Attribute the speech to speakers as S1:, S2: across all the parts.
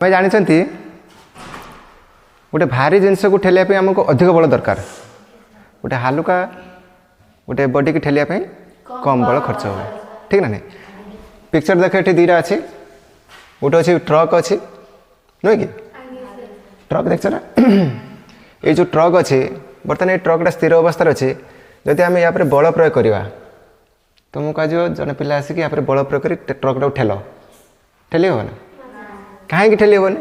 S1: मैं जानते गोटे भारी जिनस को ठेलिया आमको अधिक बल दरकार गोटे हालुका गोटे बॉडी की ठेलिया कम बल खर्च हो ठीक ना नहीं पिक्चर देख ये दीटा अच्छी गोटे अच्छी ट्रक अच्छी नुह कि ट्रक देख ना ये जो ट्रक अच्छी बर्तमान ये ट्रकटा स्थिर अवस्था अच्छे जदि आम या बल प्रयोग करवा तो मुझे कह जन पिला आसिक या बल प्रयोग कर ट्रकटा ठेल ठेली हे ना कहीं ठेली हेनी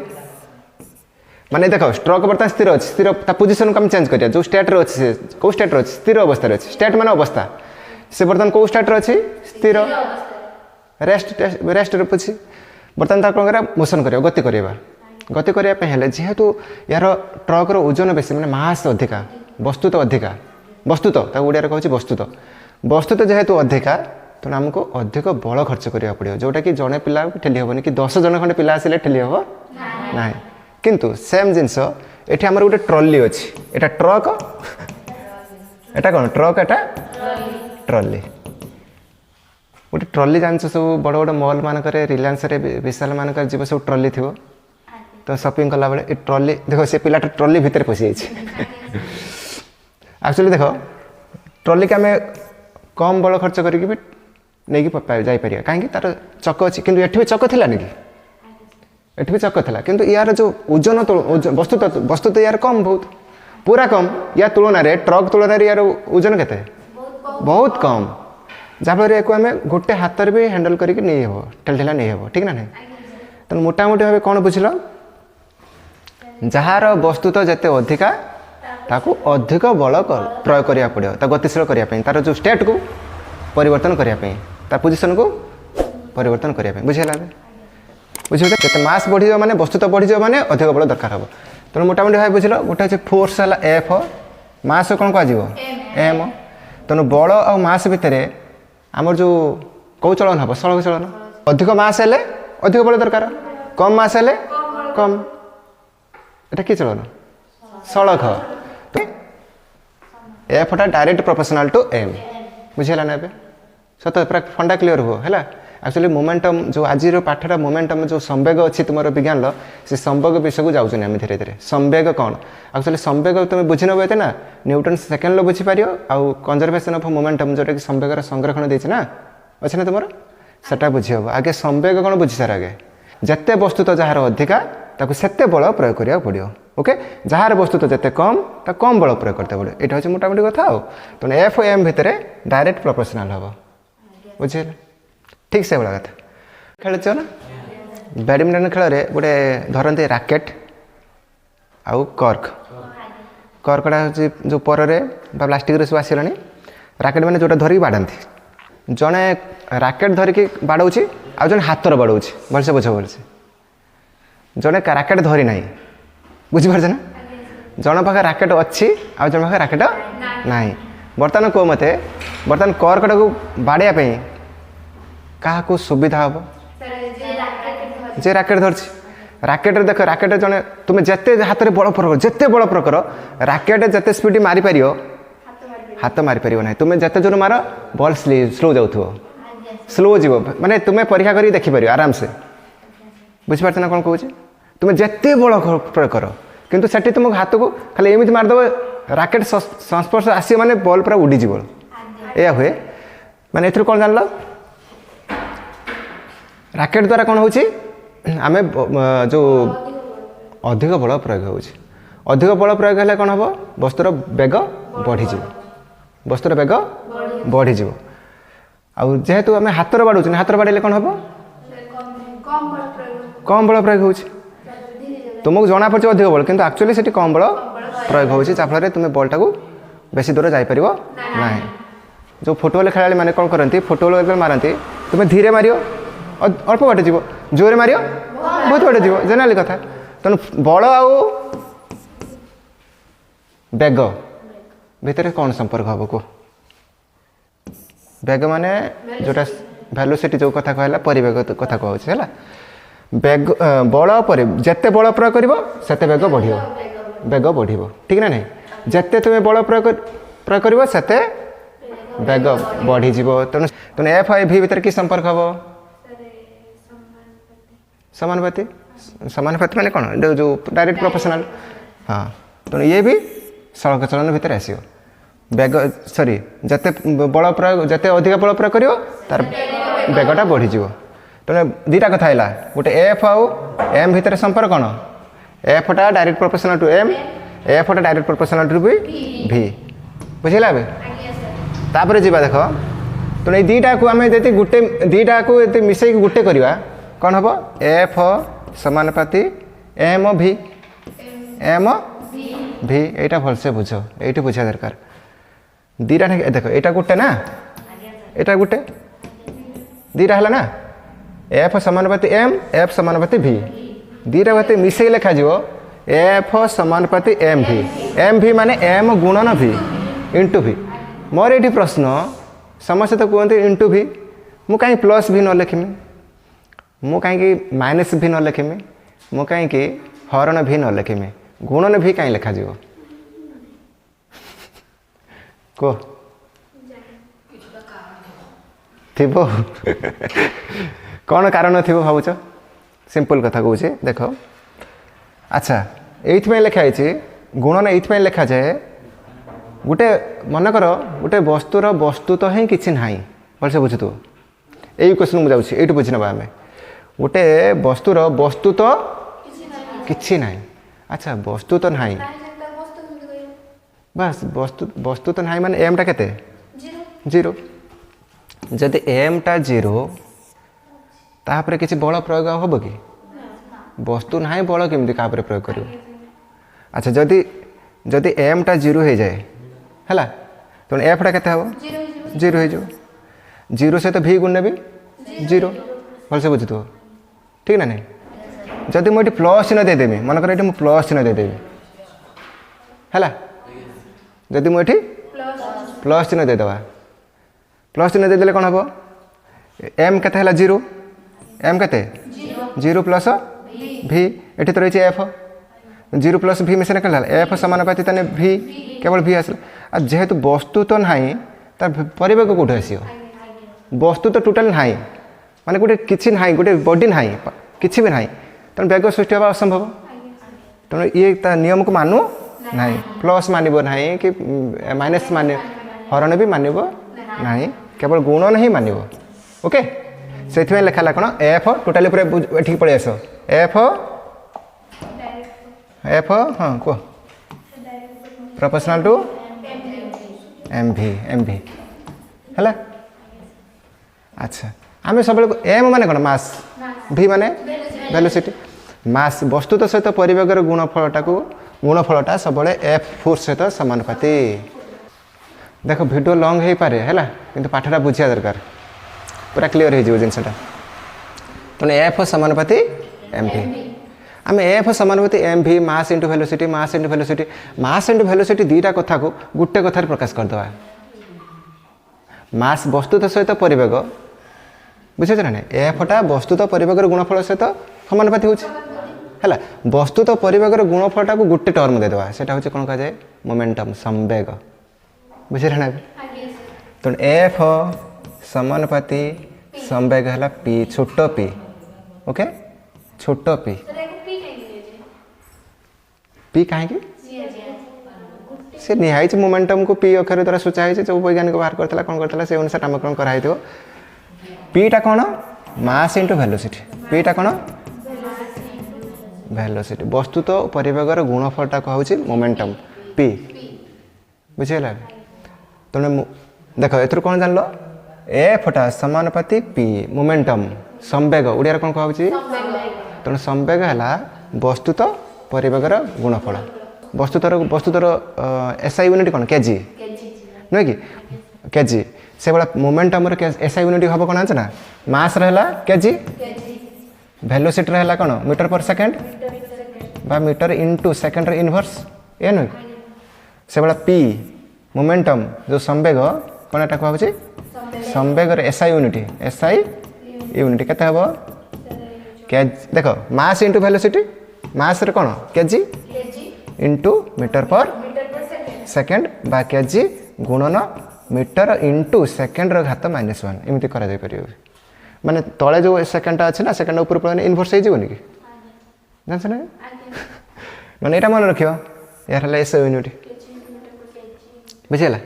S1: माने देख ट्रक बर्तमान स्थिर अच्छे स्थिर पोजिशन को चेंज करिया जो स्टेट अच्छे कौ स्टेट अच्छे स्थिर अवस्था अच्छे स्टेट मान अवस्था से बर्तमान कौ स्टेट अच्छी स्थिर रेस्ट रेस्ट रखुच्छी बर्तमान तार कौन मोशन कर गति करवा गति करने जेहेतु यार ट्रकर ओजन बेसी मैंने मास अधिका वस्तुत अधिका वस्तुत ओडिया कहूँ वस्तुत वस्तुत जेहेतु अधिका तेणु आमको अधिक बल खर्च करा पड़ो जोटा कि जड़े पिला ठेली हेनी कि 10 जन खंडे पिला आसिले ठेली हे ना किंतु सेम जिनस ये आमर गोटे ट्रली अच्छी एटा ट्रक एटा कौन ट्रक एटा ट्रली गोटे ट्रली जान सब बड़ बड़ मल मानक रिलायंस विशाल मानक जीव सब ट्रली थी तो शॉपिंग कला बेले ट्रली देख से पिलाटा ट्रली भितर पशि एक्चुअली देख ट्रली के आम कम बल खर्च करके भी नहीं जापर कहीं तार चक अच्छी कि भी चक थी कि एठी भी चक था किंतु यार जो ओजन वस्तु तो यार कम बहुत पूरा कम या तुलन में ट्रक तुलन में यार ओजन के बहुत कम जहाँफल या आम गोटे हाथ भी हैंडल करके नहीं हे ठेला नहीं हे ठीक ना नहीं तेनाली मोटामोटी भाव कौन बुझल जार वस्तु तो जिते अधिका ताकू अधिक बल प्रयोग करा पड़ो गतिशील करने तार जो स्टेट को परिवर्तन करने तार पोजिशन को परिवर्तन करने बुझेगा बुझे जिते मास बढ़ी माने वस्तु तो बढ़ी माने अधिक बल दरकार हम तेणु मोटामोटी भाव बुझल गोटे अच्छे फोर्स है एफ मास कौन कह एम तेणु बल आ मास भितर आमर जो कौ चलन हम सड़क चलन अधिक मास हेले अधिक बल दरकार कम मास हेले कम एटा कि चलन सड़क एफटा डायरेक्ट प्रोपोर्शनल टू एम बुझेगा ना ए सत पूरा फंडा क्लीयर हो है एक्चुअली मोमेंटम जो आज पाठर मोमेंटम जो संवेग अच्छी तुम विज्ञान से संवेग विषय को जाऊँ आम धीरे धीरे संवेग कौन एक्चुअली संवेग तुम बुझी नब ये ना न्यूटन सेकेंड लो बुझीपार आउ कंजर्वेशन ऑफ मोमेंटम जोटा कि संवेगर संरक्षण देती ना अच्छे ना तुम सेटा बुझी हम आगे संवेग कौन बुझी सार आगे जिते वस्तु तो जार अधिका ताकू सेते बल प्रयोग करा पड़ो ओके जार वस्तु तो जिते कम ता कम बल प्रयोग करते पड़ो ये हूँ मोटामोटी कथा तेना एफ एम भितर डायरेक्ट प्रोपोर्शनल हम बुझे ठीक से भाया कथा खेल ना बैडमिंटन खेल में गोटे धरती राकेट आउ कर्क कर्कटा हूँ जो पर प्लास्टिक सब आसला राकेट मैंने जोटा धरिकी बाढ़ती जड़े राकेट धरिकी बाड़ौ आ जड़े हाथ बाड़ौ भलसे बुझ भलसे जड़े राकेट धरी ना बुझीपार ना जन पाखे राकेट अच्छी आ जन पाखे राकेट ना बर्तमान कौ मत बर्तमान कर्कटा को बाड़ाई क्या को सुविधा हम जे राकेट धरछि राकेट देख राकेट जड़े तुम जिते हाथ में बल प्रयोग जिते बल प्रयोग कर राकेट जिते स्पीड मारी पार हाथ मारी पार ना तुम जिते जोर मार बल स्लो जाऊ स्लो जीव माने तुम्हें परीक्षा कर देखिपार आराम से बुझीपार ना कौन कौन तुम जिते बल प्रयोग कर किंतु सेठी तुम हाथ को खाली एमती मारदेव राकेट संस्पर्श आस माने बल पूरा उड़ीज या हुए माने ए कौन जान राकेट द्वारा कौन होची आमे जो अधिक बल प्रयोग होची अधिक बल प्रयोग हेले कौन हम वस्तुर बेग बढ़ी वस्तुर बेग बढ़ी आउ जेहेतु आम हाथ बाड़ू हाथ बाड़े कौन हम कम बल प्रयोग होची तुमको जना पड़े अधिक बल किंतु एक्चुअली से कम बल प्रयोग होची जाफल तुम बलटा को बेसी दूर जापर ना जो फुटबॉल खेला मैंने कौन करती फुटबॉल मारती तुम धीरे मार अल्प बाटे जीव जोरे मार बहुत बाटे जीव जेनाली कथा तेणु बल आउ बेग भितर कौन संपर्क हम को बेग माने जोटा वेलोसिटी जो कथा कहला परिवेग कथा कहूँ है बेग बल पर जिते बल प्रयोग कर बेग बढ़ बेग बढ़ ठीक ना नहीं जिते तुम बल प्रयोग कर सेते बेग बढ़ी तेणु तेणु एफ आई भि भितर कि संपर्क हम समानुपाती समानुपाती माने कौन जो डायरेक्ट प्रोपोर्शनल हाँ तेणु ये भी सड़क चलन भितर आसो बेग सॉरी जते बल प्रयोग जते अधिक बल प्रयोग करियो तार बेगटा बढ़ीज तेणु दुईटा कथा है गोटे एफ आउ एम भितर संपर्क कौन एफटा डायरेक्ट प्रोपोर्शनल टू एम एफटा डायरेक्ट प्रोपोर्शनल टू भी भी बुझेगा ए तापर जी देख तेणु ये दुईटा को आम यदि गोटे दुईटा को यदि मिसई गोटे करवा कौन हम एफ समानुपाती एम भी एम भी यहाँ भलसे बुझ ये बुझा दरकार दुईटा देख यहाँ गोटे ना यहाँ गोटे दुईटा है ना एफ समानुपाती एम एफ समानुपाती भी दुईटा को मिसई लिखा एफ समानुपाती एम भी माने एम गुणन भी इंटू भी मोर ये प्रश्न समस्ते तो कहते इंटू भी मु कहीं प्लस भी न लिखिमी मु कहीं माइनस भी न लिखिमी मु कहीं हरण भी न लिखिमी गुणन भी कहीं लिखा जीव को थिबो कौन कारण थी भावुच सिंपल कथा कहूँ देख अच्छा ये लिखाई गुणन ये लिखा जाए गोटे मनकर गोटे वस्तुर वस्तु तो ही किसी ना भलसे बुझु यही क्वेश्चन मुझे ये बुझी ना आम गोटे वस्तुर वस्तु तो किसी ना अच्छा वस्तु तो ना बस वस्तु तो ना माने एम टा केते जीरो जदि एम टा जीरो तापर किसी बल प्रयोग हम कि वस्तु ना बल केमती क्या प्रयोग कर अच्छा जदि जदि एम टा जीरो हो जाए है तेणु एफ टा केते हम जीरो हो जीरो सहित भी गुण भी जीरो भलसे बुझुथ ठीक ना नहीं जदि मुझे प्लस चिन्ह देदेवी मनकर ये प्लस चिन्ह देदेवी है जदि मुझे प्लस चिन्ह देदेवा प्लस चिन्ह देदेले कौन हम एम केते जीरो एम केते जीरो प्लस भी ये तो रही एफ जीरो प्लस भी मिशन कल एफ समानुपाती तेने भी केवल भी आसला जेहेतु वस्तु तो ना तार परिवेग कौट आस वस्तु तो टोटाल ना माने गोटे किसी ना गोटे बॉडी ना किसी भी ना तेणु बेग सृष्टि हवा असंभव तेणु ये नियम को मानु ना प्लस मानव ना कि माइनस मान हरण भी मानव ना केवल गुणन ही मानव ओके से लिखा कौन एफ टोटाली पूरा पलि आस एफ एफ हाँ कह प्रोपोर्शनल टू एम भी है अच्छा आम सब एम माने कौन मास भी माने वेलोसिटी मास वस्तु तो सहित परिवेगर गुणफलटा सब एफ फोर्स सहित समानुपाती देख वीडियो लंग हो पारे है कि पाठटा बुझा दरकार पूरा क्लीयर हो जिनसा तेणु एफ समानुपाती एम भी आम एफ समानुपाती एम भी mass into velocity mass into velocity दुईटा कथा को गोटे कथार प्रकाश करदे मास वस्तु सहित परिवेग बुझे ना एफटा वस्तु तो परिवेगर गुणफल सहित समानुपाती होगा वस्तु तो परिवेगर गुणफलटा को गोटे टर्म देदेवा से हूँ कौन कहुए मोमेंटम संवेग बुझे ना तेणु एफ समानुपाती संवेग है पी छोट पी ओके छोट पी पी कहीं से निहाई मोमेंटम को पी अक्षर द्वारा सूचाई जो वैज्ञानिक बाहर करता कौन करता से अनुसार नामकरण कराई पीटा कौन मास इंटू वेलोसिटी पीटा कौन वेलोसिटी वस्तु तो परिवेगर गुणफलटा कहूँ मोमेंटम पी बुझेगा तेणु देख ए कौन जान एफटा समानुपाती पी मोमेंटम संवेग ओडिया कौन कहूँ तेणु संवेग है वस्तु तो परिवेगर गुणफल वस्तुतर एसआई यूनिट कौन केजी नुहे कि केजी से भाया मोमेंटम एसआई यूनिट हम कौन जाना मास रहा केजी वेलोसिटी रहा कौन मीटर पर सेकेंड बा मीटर इंटू सेकेंड इनवर्स ए नुहे से भाया पी मोमेंटम जो संवेग कौन एटा कहूँ संवेगर एसआई यूनिट केते हम के देख मास इंटू वेलोसिटी मास रे कौन केजी इंटू मीटर पर सेकेंड बा केजी गुणन मीटर इंटू सेकेंड घात -1 एमती कर माने तले जो सेकेंडटा अच्छे ना सेकेंड ऊपर पड़े इनवर्स हो कि जानछ ना माने एटा मन रखियो यार हला एस यूनिट बुझेला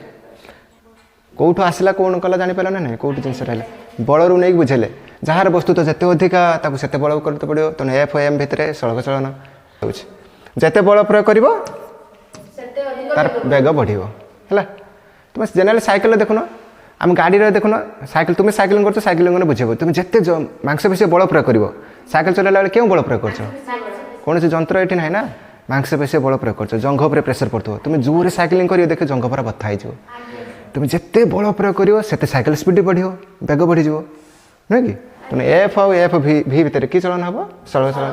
S1: कोठो आसला कोन कला जानि पाला ना नहीं कोठो जिंस रहला बळ रु नै बुझेले जहार वस्तु तो जते अधिका ताकू सेते बळ करते पड़ियो तो एफ एम भितरे सड़क चलन होउछ जते बळ प्रयोग करिवो तार वेग बढ़िवो हला तुम जनरल साइकिल देखुन आम गाड़ी रे देखुन साइकिल तुम साइकिलिंग करछ साइकिलिंग ने बुझेबो तुम जते मांसपेशी बळ प्रयोग करिवो साइकिल चलेला बेले केउ बळ प्रयोग करछ कोन से जंत्र एठी नै ना मांसपेशी बळ प्रयोग करछ जंघ ऊपर प्रेशर पड़थो तुम जोरे साइकिलिंग करियो देखे जंघ पर बथा आइ जो तुम जिते बल प्रयोग करियो सेते साइकिल स्पीड बढ़ियो बेग बढ़ी जो नुह कि तुम एफ आउ एफ भी भितर कि चलन हम सड़क चलन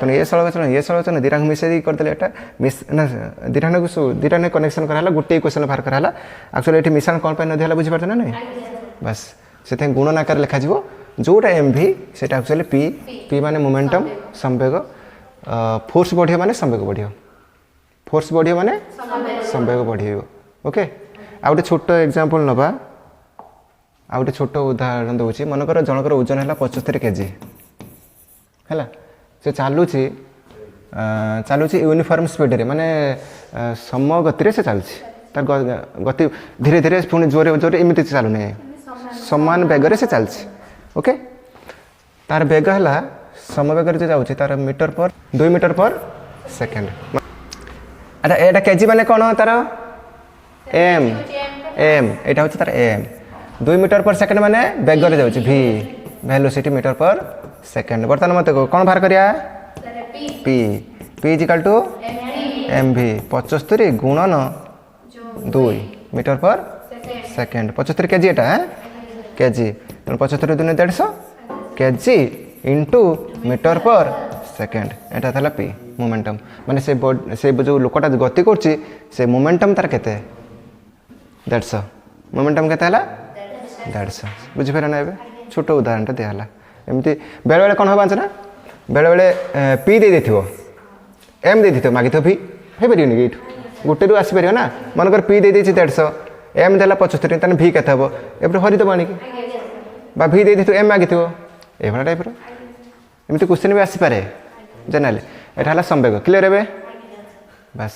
S1: तुम ये सड़क चलन दिरांग मिसेई करदेले एटा मिस ना दिरांग कनेक्शन कराला गोटे क्वेश्चन बाहर कराला एक्चुअली एठी मिश्रण कोन पे नदिहला बुझि पारछ ना नहीं बस सेते गुणन आकार लिखा जिवो जोटा एम भी सेटा एक्चुअली पी पी माने मोमेंटम संवेग फोर्स बढ़ियो माने संवेग बढ़ियो फोर्स बढ़ियो माने संवेग बढ़ियो ओके आ गोटे छोट एग्जांपल नबा आ गोटे छोट उदाहरण दूसरी मनकर जनकर ओजन है 75 केजी है से चलुची चलुची यूनिफॉर्म स्पीड रे माने सम गति रे से चलुची तार गति धीरे धीरे पुणी जोरे जोरे एमती चलु नहीं समान बेग रे से चलुची ओके तार बेग है सम बेग रे जाउची तार मीटर पर 2 मीटर पर सेकंड अच्छा एटा केजी माने कोन तार एम एम एटा होची तार एम 2 मीटर पर सेकंड माने बेग रे जाउची v velocity metre per second बर्तमान मत कोन बाहर करिया p p equal to mv 75 गुणन 2 मीटर पर सेकंड 75 केजी एटा केजी 75 दुने 150 KG into metre per second एटा थला p मोमेंटम माने से जो लोकटा गति करछि से मोमेंटम तार केते 150 मोमेंटम केते हला 150 बुझि फेर ना एबे छोट उदाहरण ता देहला एमती बेले बेले कोन होबा ना बेले बेले पी दे देथिबो एम दे देथिबो मागितो भी हे परियोनी गेट गोटे रु आसी परियो ना मनकर पी दे देछि 150 एम देला 75 तने भी केते हबो एबे हरि तो बानी की बा भी दे देथिबो एम मागितो एभला टाइप रो एमती क्वेश्चन भी आसी पारे जनरल एटा हला संवेग क्लियर हेबे बस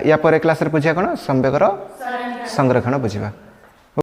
S1: या पर क्लास रे बुझिया कोन संवेगर संरक्षण बुझिबा।